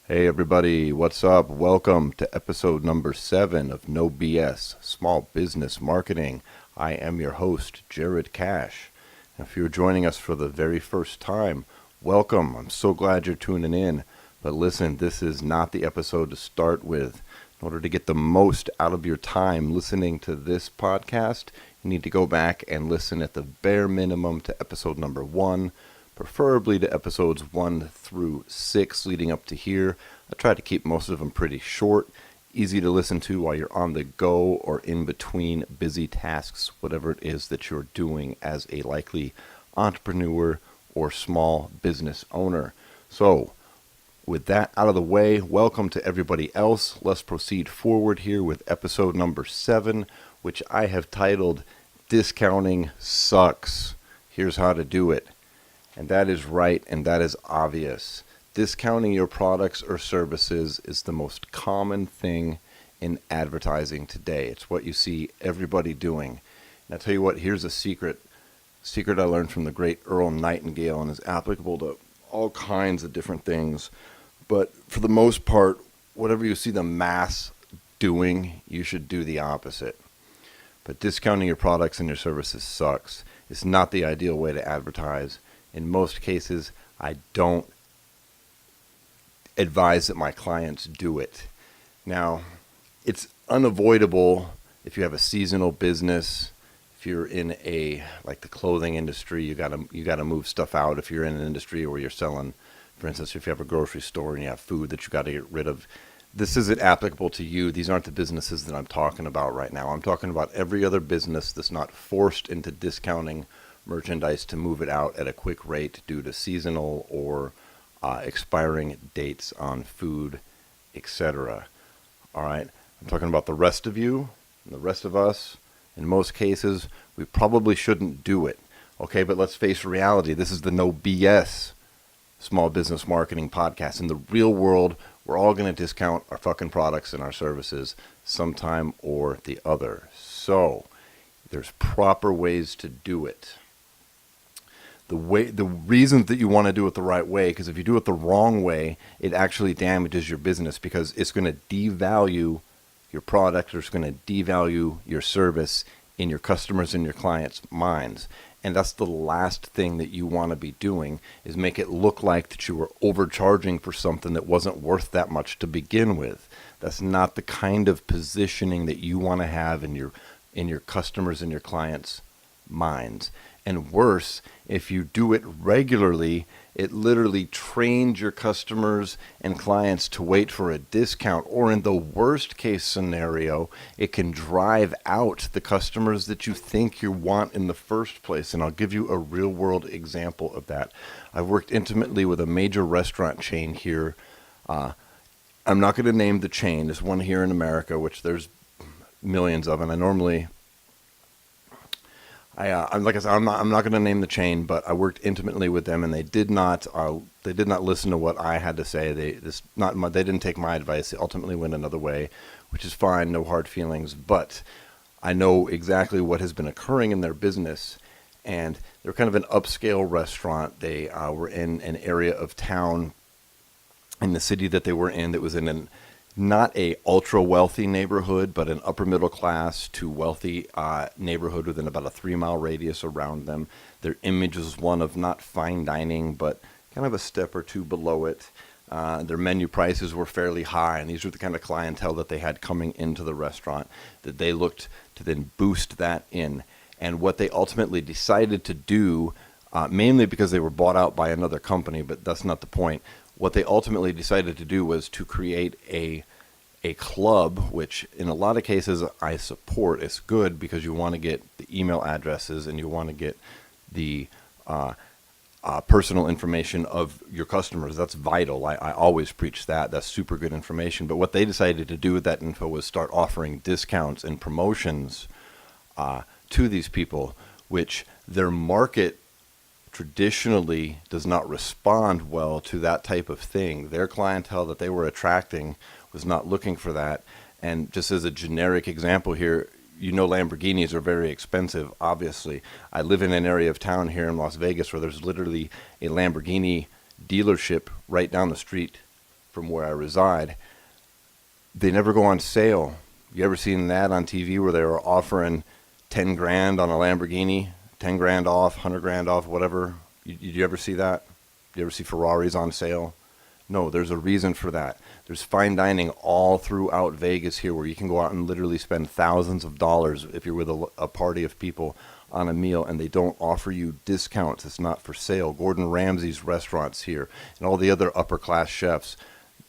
Hey everybody, what's up? Welcome to episode number 7 of No BS Small Business Marketing. I am your host, Jarrod Cash. If you're joining us for the very first time, welcome. I'm so glad you're tuning in. But listen, this is not the episode to start with. In order to get the most out of your time listening to this podcast, you need to go back and listen at the bare minimum to episode number 1. Preferably to episodes 1 through 6 leading up to here. I try to keep most of them pretty short, easy to listen to while you're on the go or in between busy tasks, whatever it is that you're doing as a likely entrepreneur or small business owner. So, with that out of the way, welcome to everybody else. Let's proceed forward here with episode number 7, which I have titled Discounting Sucks. Here's how to do it. And that is right, and that is obvious. Discounting your products or services is the most common thing in advertising today. It's what you see everybody doing. And I'll tell you what, here's a secret I learned from the great Earl Nightingale and is applicable to all kinds of different things. But for the most part, whatever you see the mass doing, you should do the opposite. But discounting your products and your services sucks. It's not the ideal way to advertise. In most cases, I don't advise that my clients do it. Now, it's unavoidable if you have a seasonal business. If you're in like the clothing industry, you gotta move stuff out. If you're in an industry where you're selling, for instance, if you have a grocery store and you have food that you got to get rid of, this isn't applicable to you. These aren't the businesses that I'm talking about right now. I'm talking about every other business that's not forced into discounting merchandise to move it out at a quick rate due to seasonal or expiring dates on food, etc. All right, I'm talking about the rest of you and the rest of us. In most cases, we probably shouldn't do it. Okay, but let's face reality. This is the No BS Small Business Marketing Podcast. In the real world, we're all going to discount our fucking products and our services sometime or the other. So there's proper ways to do it. The reason that you want to do it the right way, because if you do it the wrong way, it actually damages your business because it's going to devalue your product or it's going to devalue your service in your customers and your clients' minds. And that's the last thing that you want to be doing, is make it look like that you were overcharging for something that wasn't worth that much to begin with. That's not the kind of positioning that you want to have in your customers and your clients' minds. And worse, if you do it regularly, it literally trains your customers and clients to wait for a discount. Or in the worst case scenario, it can drive out the customers that you think you want in the first place. And I'll give you a real world example of that. I've worked intimately with a major restaurant chain here. I'm not going to name the chain. There's one here in America, which there's millions of, and I'm like I said, I'm not going to name the chain, but I worked intimately with them, and they did not listen to what I had to say. They didn't take my advice. They ultimately went another way, which is fine, no hard feelings. But I know exactly what has been occurring in their business, and they're kind of an upscale restaurant. They were in an area of town in the city that they were in that was in an not a ultra wealthy neighborhood, but an upper middle class to wealthy neighborhood within about a 3-mile radius around them. Their image was one of not fine dining, but kind of a step or two below it. Their menu prices were fairly high, and these were the kind of clientele that they had coming into the restaurant that they looked to then boost that in. And what they ultimately decided to do, mainly because they were bought out by another company, but that's not the point. What they ultimately decided to do was to create a club, which in a lot of cases I support. It's good because you want to get the email addresses and you want to get the personal information of your customers. That's vital. I always preach that. That's super good information. But what they decided to do with that info was start offering discounts and promotions to these people, which their market traditionally does not respond well to that type of thing. Their clientele that they were attracting was not looking for that. And just as a generic example here, Lamborghinis are very expensive, obviously. I live in an area of town here in Las Vegas where there's literally a Lamborghini dealership right down the street from where I reside, they never go on sale. You ever seen an ad on TV where they were offering 10 grand on a Lamborghini, 10 grand off, 100 grand off, whatever? You ever see that? You ever see Ferraris on sale? No, there's a reason for that. There's fine dining all throughout Vegas here where you can go out and literally spend thousands of dollars if you're with a party of people on a meal, and they don't offer you discounts. It's not for sale. Gordon Ramsay's restaurants here and all the other upper class chefs,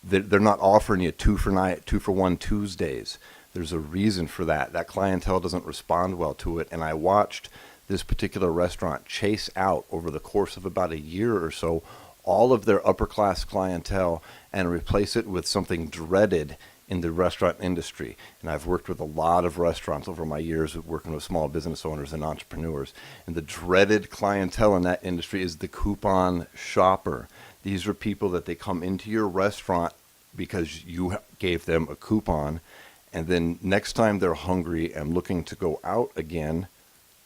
they're not offering you 2 for 1 Tuesdays. There's a reason for that. That clientele doesn't respond well to it. And I watched this particular restaurant chase out over the course of about a year or so all of their upper class clientele and replace it with something dreaded in the restaurant industry. And I've worked with a lot of restaurants over my years of working with small business owners and entrepreneurs. And the dreaded clientele in that industry is the coupon shopper. These are people that they come into your restaurant because you gave them a coupon. And then next time they're hungry and looking to go out again,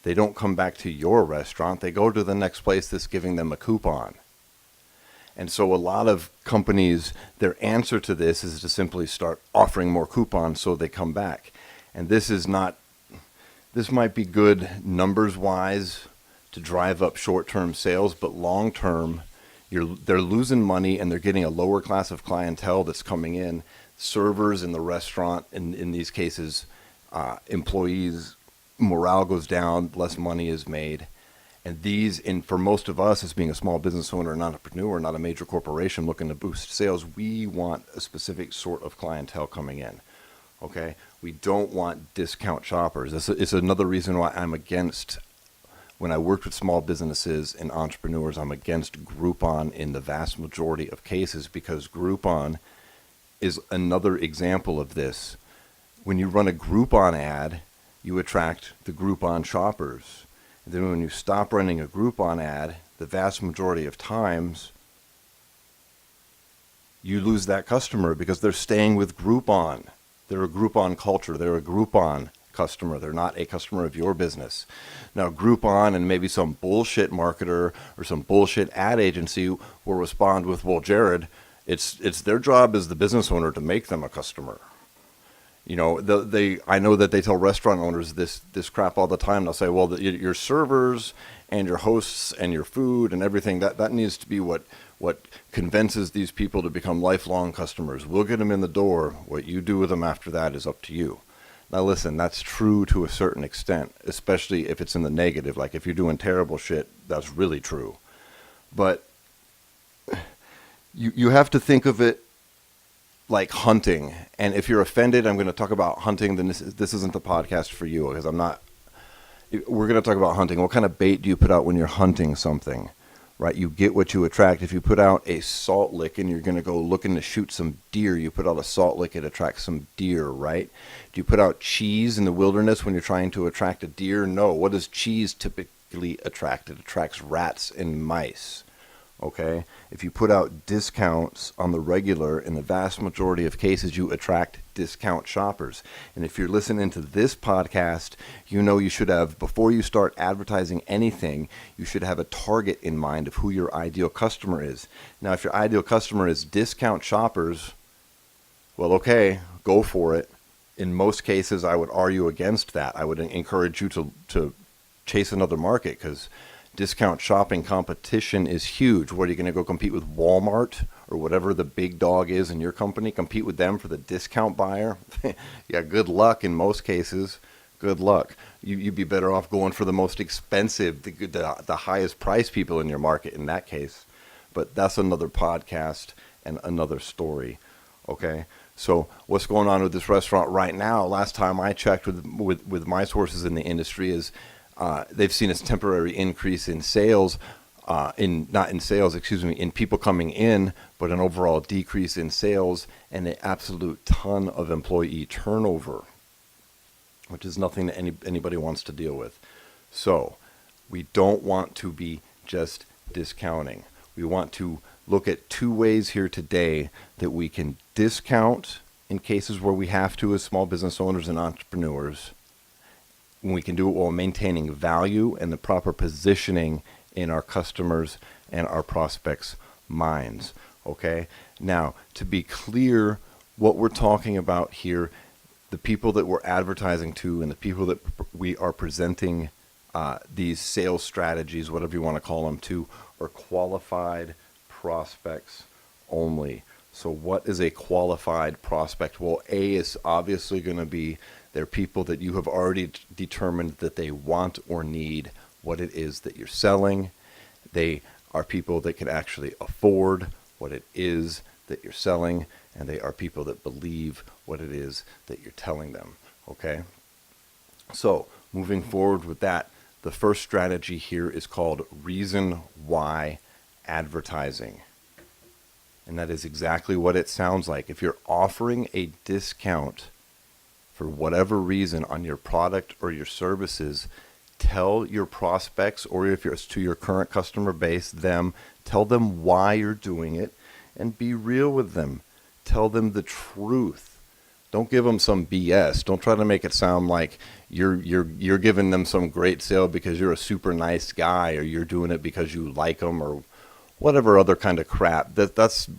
they don't come back to your restaurant. They go to the next place that's giving them a coupon. And so a lot of companies, their answer to this is to simply start offering more coupons so they come back. And this might be good numbers wise to drive up short-term sales, but long-term, they're losing money and they're getting a lower class of clientele that's coming in. Servers in the restaurant, in these cases, employees, morale goes down, less money is made. And for most of us as being a small business owner and entrepreneur, not a major corporation looking to boost sales, we want a specific sort of clientele coming in. Okay? We don't want discount shoppers. It's another reason why I'm against, when I worked with small businesses and entrepreneurs, I'm against Groupon in the vast majority of cases, because Groupon is another example of this. When you run a Groupon ad, you attract the Groupon shoppers. And then when you stop running a Groupon ad, the vast majority of times, you lose that customer because they're staying with Groupon. They're a Groupon culture. They're a Groupon customer. They're not a customer of your business. Now, Groupon and maybe some bullshit marketer or some bullshit ad agency will respond with, well, Jarrod, it's their job as the business owner to make them a customer. You know, I know that they tell restaurant owners this crap all the time. They'll say, well, your servers and your hosts and your food and everything, that needs to be what convinces these people to become lifelong customers. We'll get them in the door. What you do with them after that is up to you. Now, listen, that's true to a certain extent, especially if it's in the negative. Like if you're doing terrible shit, that's really true. But you have to think of it like hunting. And if you're offended, I'm going to talk about hunting, then this isn't the podcast for you, because we're going to talk about hunting. What kind of bait do you put out when you're hunting something, right? You get what you attract. If you put out a salt lick and you're going to go looking to shoot some deer, you put out a salt lick, it attracts some deer, right? Do you put out cheese in the wilderness when you're trying to attract a deer? No. What does cheese typically attract? It attracts rats and mice. Okay, if you put out discounts on the regular, in the vast majority of cases, you attract discount shoppers. And if you're listening to this podcast, you know you should have, before you start advertising anything, you should have a target in mind of who your ideal customer is. Now, if your ideal customer is discount shoppers, well, okay, go for it. In most cases, I would argue against that. I would encourage you to chase another market, because discount shopping competition is huge. What, are you going to go compete with Walmart or whatever the big dog is in your company? Compete with them for the discount buyer? Yeah, good luck in most cases. Good luck. You'd be better off going for the most expensive, the highest price people in your market in that case. But that's another podcast and another story. Okay? So what's going on with this restaurant right now? Last time I checked with my sources in the industry is they've seen a temporary increase in sales, in people coming in, but an overall decrease in sales and an absolute ton of employee turnover, which is nothing that anybody wants to deal with. So we don't want to be just discounting. We want to look at two ways here today that we can discount in cases where we have to as small business owners and entrepreneurs. We can do it while maintaining value and the proper positioning in our customers and our prospects' minds. Okay? Now, to be clear, what we're talking about here, the people that we're advertising to and the people that we are presenting these sales strategies, whatever you want to call them, to, are qualified prospects only. So what is a qualified prospect? Well, A is obviously going to be they're people that you have already determined that they want or need what it is that you're selling. They are people that can actually afford what it is that you're selling, and they are people that believe what it is that you're telling them, okay? So moving forward with that, the first strategy here is called reason why advertising. And that is exactly what it sounds like. If you're offering a discount for whatever reason on your product or your services, tell your prospects, or if it's to your current customer base, tell them why you're doing it and be real with them. Tell them the truth. Don't give them some BS. Don't try to make it sound like you're giving them some great sale because you're a super nice guy, or you're doing it because you like them, or whatever other kind of crap. That's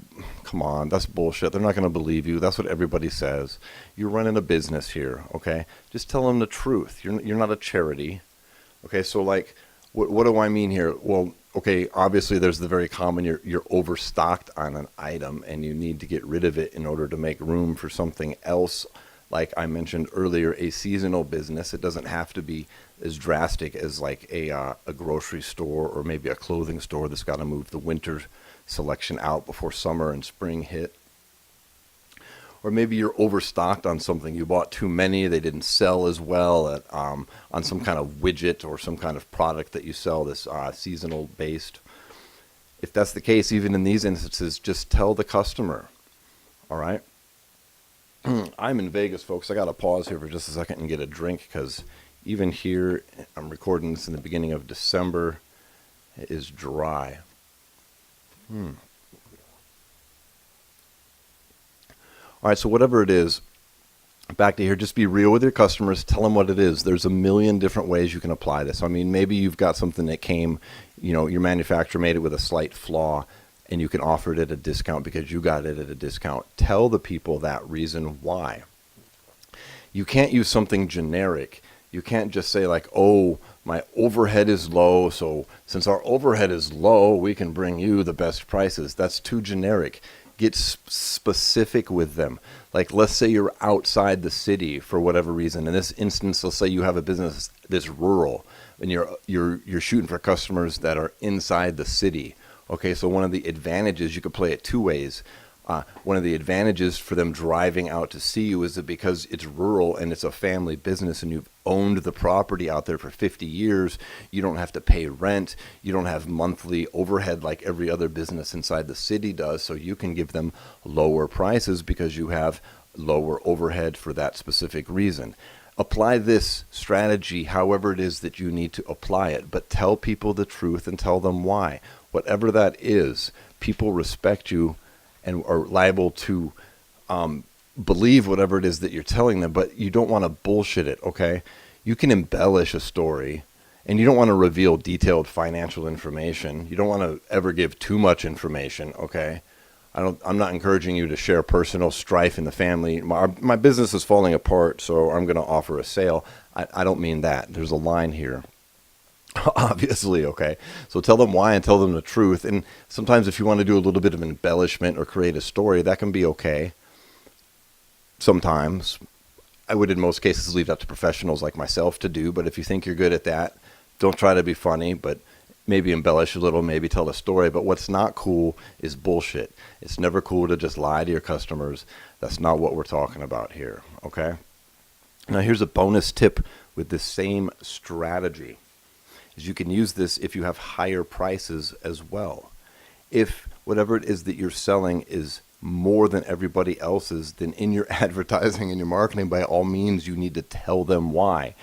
come on, that's bullshit. They're not going to believe you. That's what everybody says. You're running a business here, okay? Just tell them the truth. You're not a charity. Okay, so like, what do I mean here? Well, okay, obviously there's the very common, you're overstocked on an item and you need to get rid of it in order to make room for something else. Like I mentioned earlier, a seasonal business. It doesn't have to be as drastic as like a grocery store or maybe a clothing store that's got to move the winter selection out before summer and spring hit. Or maybe you're overstocked on something. You bought too many. They didn't sell as well on some kind of widget or some kind of product that you sell that's seasonal based. If that's the case, even in these instances, just tell the customer. All right. I'm in Vegas, folks. I got to pause here for just a second and get a drink, because even here, I'm recording this in the beginning of December, it is dry. All right, so whatever it is, back to here, just be real with your customers. Tell them what it is. There's a million different ways you can apply this. I mean, maybe you've got something that came, your manufacturer made it with a slight flaw, and you can offer it at a discount because you got it at a discount. Tell the people that reason why. You can't use something generic. You can't just say like, oh, my overhead is low, so since our overhead is low, we can bring you the best prices. That's too generic. Get specific with them. Like, let's say you're outside the city for whatever reason. In this instance, let's say you have a business that's rural, and you're shooting for customers that are inside the city. Okay, so one of the advantages, you could play it two ways. One of the advantages for them driving out to see you is that because it's rural and it's a family business and you've owned the property out there for 50 years, you don't have to pay rent. You don't have monthly overhead like every other business inside the city does. So you can give them lower prices because you have lower overhead for that specific reason. Apply this strategy however it is that you need to apply it, but tell people the truth and tell them why. Whatever that is, people respect you and are liable to believe whatever it is that you're telling them, but you don't want to bullshit it, okay? You can embellish a story, and you don't want to reveal detailed financial information. You don't want to ever give too much information, okay? I'm not encouraging you to share personal strife in the family. My business is falling apart, so I'm going to offer a sale. I don't mean that. There's a line here. Obviously, okay. So tell them why and tell them the truth. And sometimes if you want to do a little bit of embellishment or create a story, that can be okay. Sometimes. I would in most cases leave that to professionals like myself to do, but if you think you're good at that, don't try to be funny, but maybe embellish a little, maybe tell a story. But what's not cool is bullshit. It's never cool to just lie to your customers. That's not what we're talking about here, okay? Now here's a bonus tip with this same strategy. You can use this if you have higher prices as well. If whatever it is that you're selling is more than everybody else's, then in your advertising and your marketing, by all means, you need to tell them why.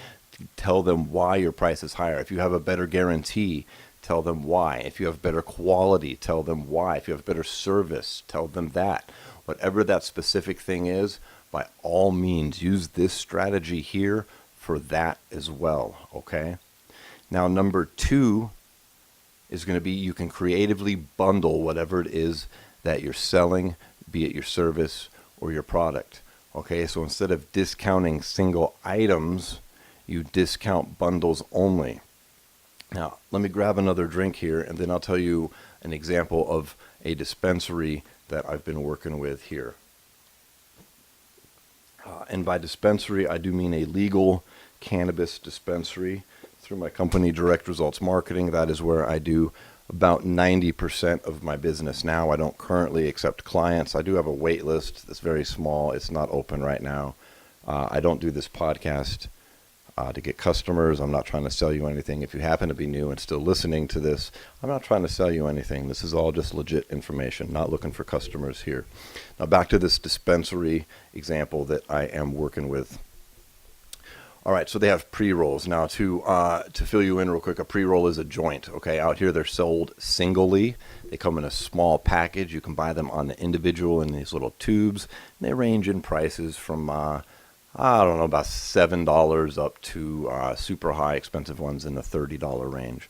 Tell them why your price is higher. If you have a better guarantee, tell them why. If you have better quality, tell them why. If you have better service, tell them that. Whatever that specific thing is, by all means, use this strategy here for that as well, okay? Now, number 2 is going to be you can creatively bundle whatever it is that you're selling, be it your service or your product. Okay, so instead of discounting single items, you discount bundles only. Now, let me grab another drink here, and then I'll tell you an example of a dispensary that I've been working with here. And by dispensary, I do mean a legal cannabis dispensary. Through my company, Direct Results Marketing, that is where I do about 90% of my business now. I don't currently accept clients. I do have a wait list that's very small. It's not open right now. I don't do this podcast to get customers. I'm not trying to sell you anything. If you happen to be new and still listening to this, I'm not trying to sell you anything. This is all just legit information, not looking for customers here. Now back to this dispensary example that I am working with. All right, so they have pre-rolls. Now to fill you in real quick, a pre-roll is a joint, okay? Out here they're sold singly. They come in a small package. You can buy them on the individual in these little tubes. And they range in prices from, I don't know, about $7 up to super high expensive ones in the $30 range.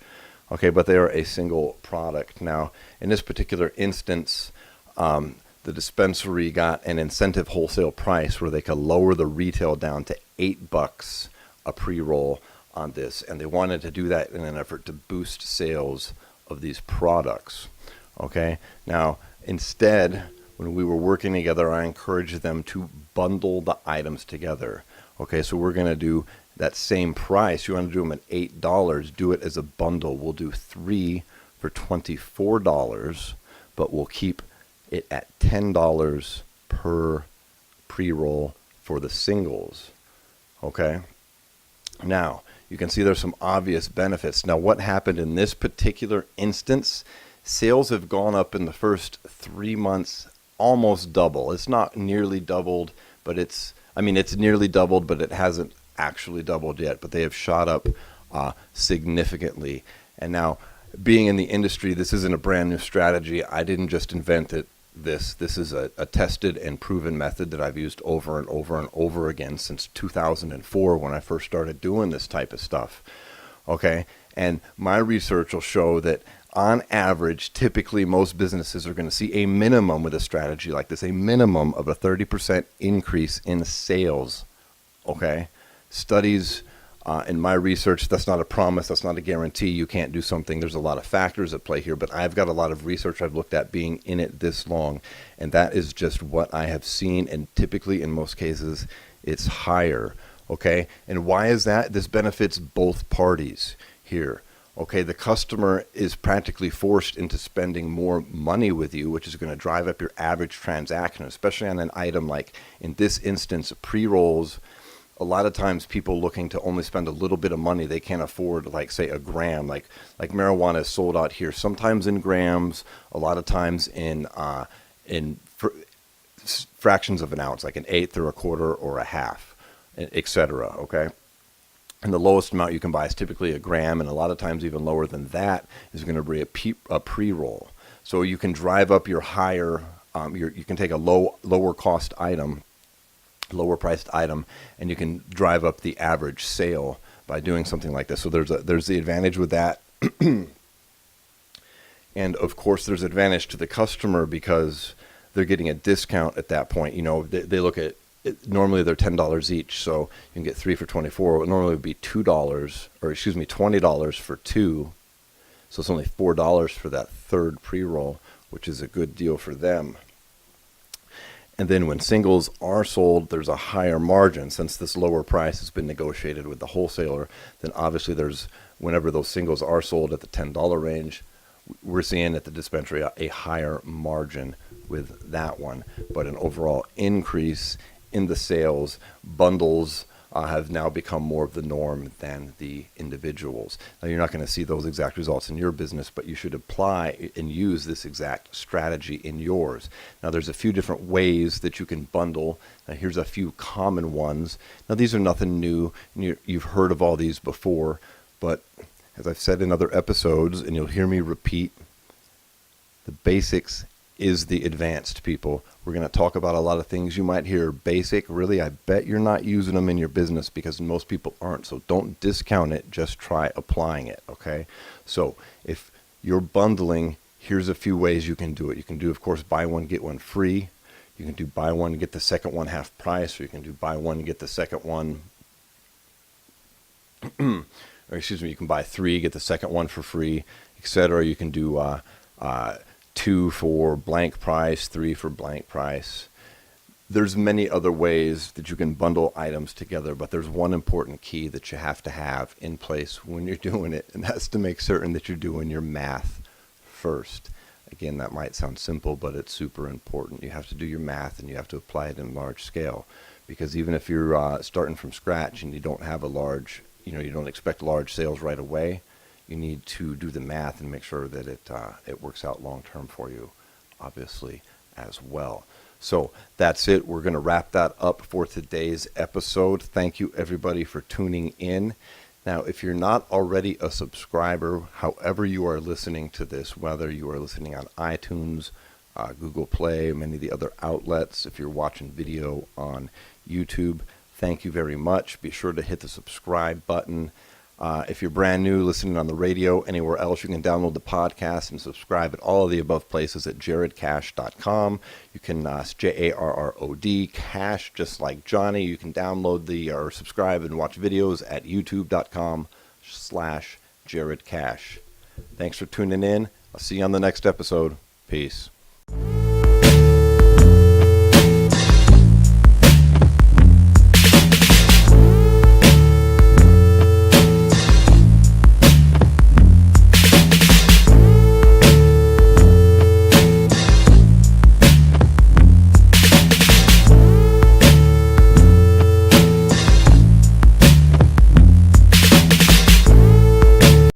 Okay, but they are a single product. Now, in this particular instance, the dispensary got an incentive wholesale price where they could lower the retail down to $8 a pre-roll on this, and they wanted to do that in an effort to boost sales of these products. Okay, now instead, when we were working together, I encouraged them to bundle the items together. Okay, so we're going to do that same price. You want to do them at $8, do it as a bundle. We'll do 3 for $24, but we'll keep it at $10 per pre-roll for the singles. Okay, now you can see there's some obvious benefits. Now what happened in this particular instance, sales have gone up in the first 3 months almost double. It's not nearly doubled, but it's nearly doubled, but it hasn't actually doubled yet, but they have shot up significantly. And now, being in the industry, this isn't a brand new strategy. I didn't just invent it. This is a tested and proven method that I've used over and over and over again since 2004 when I first started doing this type of stuff. Okay, and my research will show that on average, typically most businesses are going to see a minimum with a strategy like this, a minimum of a 30% increase in sales. Okay, studies in my research, that's not a promise, that's not a guarantee. You can't do something. There's a lot of factors at play here, but I've got a lot of research I've looked at being in it this long, and that is just what I have seen, and typically in most cases, it's higher. Okay, and why is that? This benefits both parties here. Okay, the customer is practically forced into spending more money with you, which is going to drive up your average transaction, especially on an item like, in this instance, pre-rolls. A lot of times people looking to only spend a little bit of money, they can't afford, like, say, a gram. Like marijuana is sold out here, sometimes in grams, a lot of times in fractions of an ounce, like an eighth or a quarter or a half, etc. Okay? And the lowest amount you can buy is typically a gram, and a lot of times even lower than that is going to be a pre-roll. So you can drive up your higher, you can take a lower cost item, lower priced item, and you can drive up the average sale by doing something like this. So there's the advantage with that. And of course there's advantage to the customer because they're getting a discount at that point. You know, they look at it, normally they're $10 each, so you can get 3 for $24. It normally would be $20 for 2. So it's only $4 for that third pre-roll, which is a good deal for them. And then when singles are sold, there's a higher margin. Since this lower price has been negotiated with the wholesaler, then obviously whenever those singles are sold at the $10 range, we're seeing at the dispensary a higher margin with that one. But an overall increase in the sales. Bundles have now become more of the norm than the individuals. Now, you're not going to see those exact results in your business, but you should apply and use this exact strategy in yours. Now, there's a few different ways that you can bundle. Now, here's a few common ones. Now, these are nothing new. You've heard of all these before, but as I've said in other episodes, and you'll hear me repeat, the basics is the advanced, people. We're going to talk about a lot of things you might hear basic. Really, I bet you're not using them in your business because most people aren't. So don't discount it. Just try applying it, okay? So if you're bundling, Here's a few ways you can do it. You can do, of course, buy one, get one free. You can do buy one, get the second one half price, or you can do buy one, get the second one, or excuse me, you can buy three, get the second one for free, etc. You can do two for blank price, three for blank price. There's many other ways that you can bundle items together, but there's one important key that you have to have in place when you're doing it, and that's to make certain that you're doing your math first. Again, that might sound simple, but it's super important. You have to do your math and you have to apply it in large scale, because even if you're starting from scratch and you don't have a large, you don't expect large sales right away, you need to do the math and make sure that it works out long term for you, obviously, as well. So that's it. We're going to wrap that up for today's episode. Thank you, everybody, for tuning in. Now, if you're not already a subscriber, however you are listening to this, whether you are listening on iTunes, Google Play, many of the other outlets, if you're watching video on YouTube, thank you very much. Be sure to hit the subscribe button. If you're brand new, listening on the radio, anywhere else, you can download the podcast and subscribe at all of the above places at jarrodcash.com. You can, Jarrod, cash, just like Johnny. You can download or subscribe and watch videos at youtube.com/JarrodCash. Thanks for tuning in. I'll see you on the next episode. Peace.